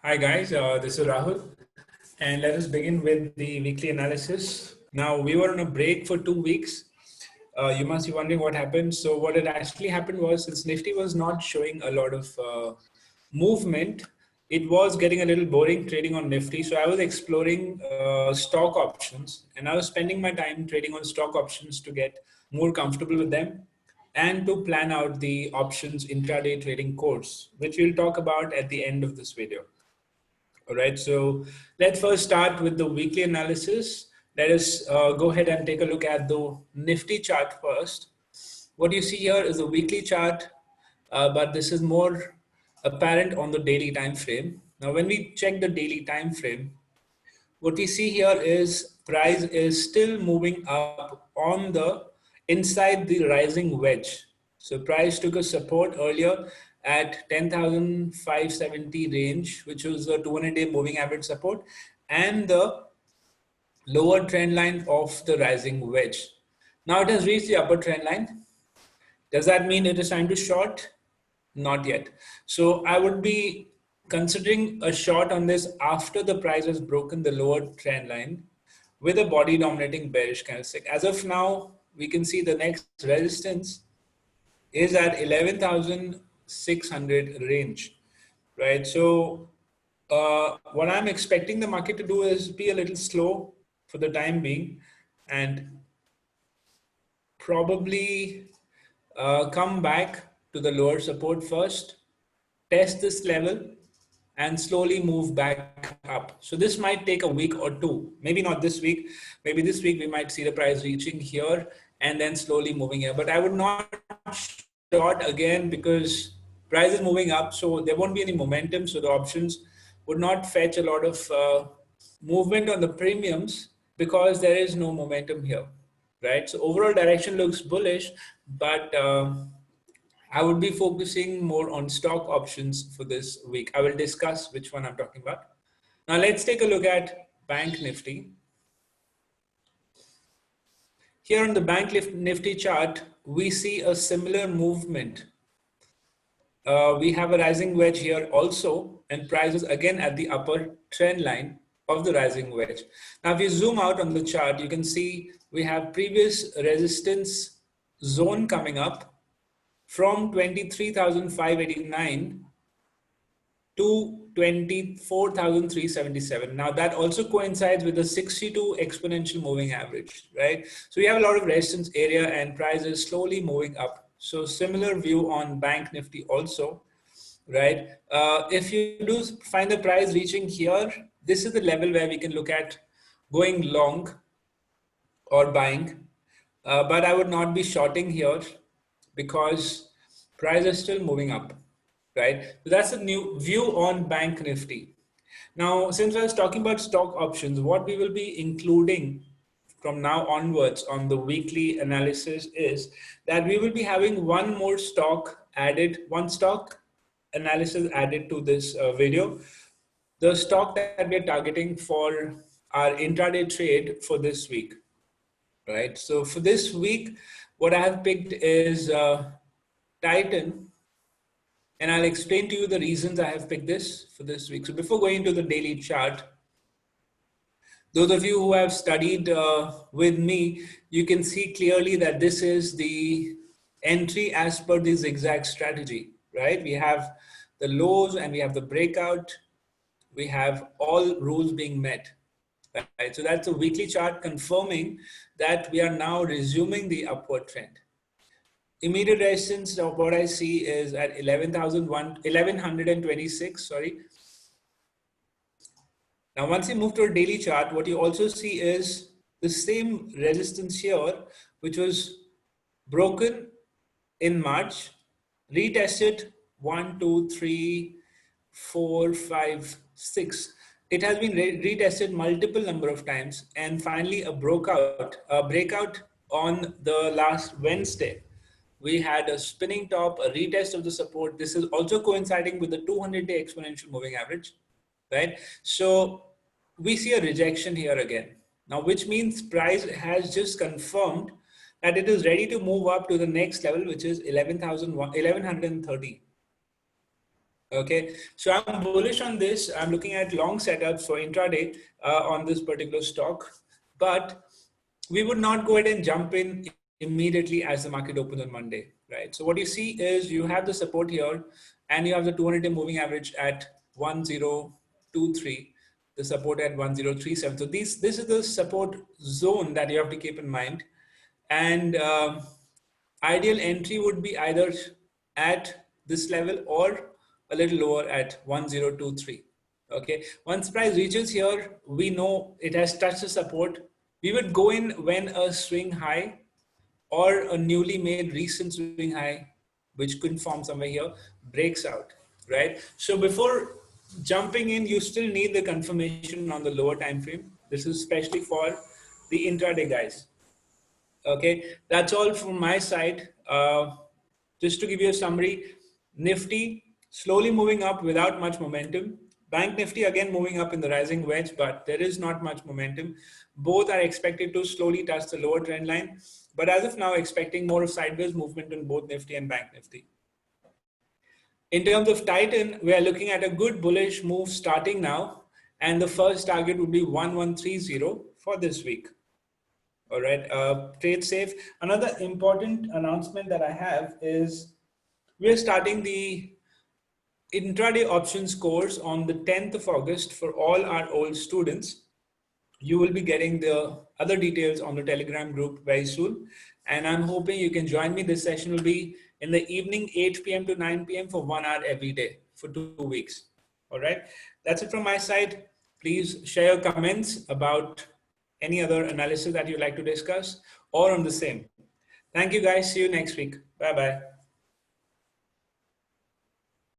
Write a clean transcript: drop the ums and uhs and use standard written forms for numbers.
Hi guys, this is Rahul, and let us begin with the weekly analysis. Now, we were on a break for 2 weeks. You must be wondering what happened. So, what had actually happened was, since Nifty was not showing a lot of movement, it was getting a little boring trading on Nifty. So, I was exploring stock options, and I was spending my time trading on stock options to get more comfortable with them and to plan out the options intraday trading course, which we'll talk about at the end of this video. All right, so let's first start with the weekly analysis. Let us go ahead and take a look at the Nifty chart first. What you see here is a weekly chart, but this is more apparent on the daily time frame. Now, when we check the daily time frame, what we see here is price is still moving up on the inside the rising wedge. So price took a support earlier at 10,570 range, which was the 200-day moving average support, and the lower trend line of the rising wedge. Now it has reached the upper trend line. Does that mean it is time to short? Not yet. So I would be considering a short on this after the price has broken the lower trend line with a body dominating bearish candlestick. As of now, we can see the next resistance is at 11,600 range, right? So what I'm expecting the market to do is be a little slow for the time being and probably come back to the lower support first, test this level, and slowly move back up. So this might take a week or two, maybe not this week. Maybe this week we might see the price reaching here and then slowly moving here. But I would not short again because price is moving up, so there won't be any momentum. So the options would not fetch a lot of movement on the premiums because there is no momentum here, right? So overall direction looks bullish, but I would be focusing more on stock options for this week. I will discuss which one I'm talking about. Now let's take a look at Bank Nifty. Here on the Bank Nifty chart, we see a similar movement. We have a rising wedge here also, and price is again at the upper trend line of the rising wedge. Now, if you zoom out on the chart, you can see we have previous resistance zone coming up from 23,589 to 24,377. Now that also coincides with the 62 exponential moving average, right? So we have a lot of resistance area and price is slowly moving up. So similar view on Bank Nifty also, right? If you do find the price reaching here, this is the level where we can look at going long or buying, but I would not be shorting here because price is still moving up, right? So that's a new view on Bank Nifty. Now, since I was talking about stock options, what we will be including from now onwards on the weekly analysis is that we will be having one more stock added, one stock analysis added to this video. The stock that we're targeting for our intraday trade for this week, right? So for this week, what I have picked is Titan, and I'll explain to you the reasons I have picked this for this week. So before going into the daily chart, those of you who have studied with me, you can see clearly that this is the entry as per the zigzag strategy, right? We have the lows and we have the breakout. We have all rules being met, right? So that's a weekly chart confirming that we are now resuming the upward trend. Immediate resistance of what I see is at 1126, sorry. Now, once you move to a daily chart, what you also see is the same resistance here, which was broken in March, retested 1, 2, 3, 4, 5, 6. It has been retested multiple number of times, and finally a breakout on the last Wednesday. We had a spinning top, a retest of the support. This is also coinciding with the 200-day exponential moving average, right? So we see a rejection here again. Now, which means price has just confirmed that it is ready to move up to the next level, which is 11,130. Okay, so I'm bullish on this. I'm looking at long setups for intraday on this particular stock, but we would not go ahead and jump in immediately as the market opens on Monday, right? So what you see is you have the support here, and you have the 200-day moving average at 1023, the support at 1037. So this is the support zone that you have to keep in mind, and ideal entry would be either at this level or a little lower at 1023. Okay, once price reaches here, we know it has touched the support. We would go in when a swing high or a newly made recent swing high, which could form somewhere here, breaks out, right? So before jumping in, you still need the confirmation on the lower time frame. This is especially for the intraday guys. Okay, that's all from my side. Just to give you a summary, Nifty slowly moving up without much momentum. Bank Nifty again moving up in the rising wedge, but there is not much momentum. Both are expected to slowly touch the lower trend line, but as of now, expecting more sideways movement in both Nifty and Bank Nifty. In terms of Titan, we are looking at a good bullish move starting now, and the first target would be 1130 for this week. All right, trade safe. Another important announcement that I have is we're starting the intraday options course on the 10th of August for all our old students. You will be getting the other details on the Telegram group very soon. And I'm hoping you can join me. This session will be in the evening, 8 p.m. to 9 p.m. for 1 hour every day for 2 weeks. All right. That's it from my side. Please share your comments about any other analysis that you'd like to discuss or on the same. Thank you guys. See you next week. Bye-bye.